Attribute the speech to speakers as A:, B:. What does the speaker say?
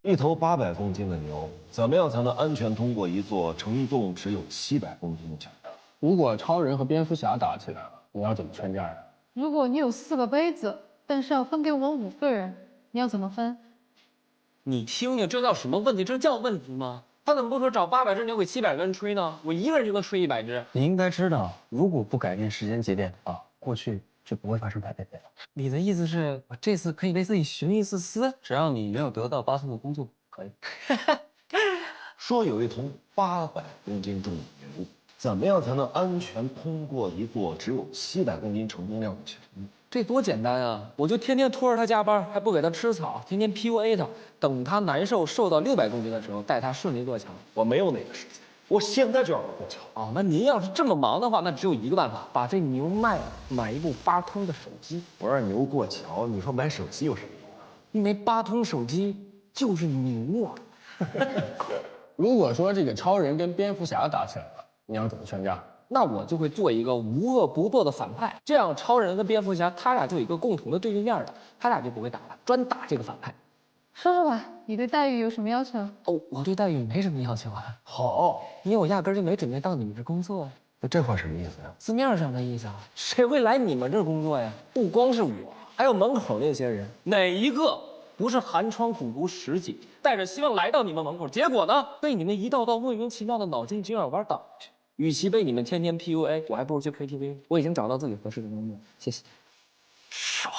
A: 一头800公斤的牛，怎么样才能安全通过一座承重只有700公斤的桥？
B: 如果超人和蝙蝠侠打起来了，你要怎么劝架呀？
C: 如果你有4个杯子，但是要分给我们5个人，你要怎么分？
D: 你听听，这叫什么问题？这叫问题吗？他怎么不说找800只牛给700个人吹呢？我一个人就能吹100只。
B: 你应该知道，如果不改变时间节点的话，过去就不会发生排队的。
D: 你的意思是我这次可以为自己寻一次私？
B: 只要你没有得到巴特的工作，可以。
A: 说有一头800公斤重的牛，怎么样才能安全通过一座只有700公斤承重量的桥？
D: 这多简单啊！我就天天拖着他加班，还不给他吃草，天天 PUA 他，等他难受瘦到600公斤的时候，带他顺利过桥。
A: 我没有那个时间，我现在就要过桥。
D: 哦，那您要是这么忙的话，那只有一个办法，把这牛卖了，买一部8通的手机。
A: 我让牛过桥，你说买手机有什么用啊？
D: 因为8通手机就是牛啊！
B: 如果说这个超人跟蝙蝠侠打起来了，你要怎么劝架？
D: 那我就会做一个无恶不作的反派，这样超人跟蝙蝠侠他俩就有一个共同的对立面了，他俩就不会打了，专打这个反派。
C: 说说吧，你对待遇有什么要求？
D: 哦，我对待遇没什么要求啊，
A: 好，
D: 因为我压根儿就没准备到你们这工作啊。
A: 那这话什么意思呀？
D: 字面上的意思啊，谁会来你们这儿工作呀？不光是我，还有门口那些人，哪一个不是寒窗苦读10几，带着希望来到你们门口，结果呢，被你们一道道莫名其妙的脑筋急转弯挡去。与其被你们天天 PUA，我还不如去 KTV。我已经找到自己合适的工作，谢谢。爽。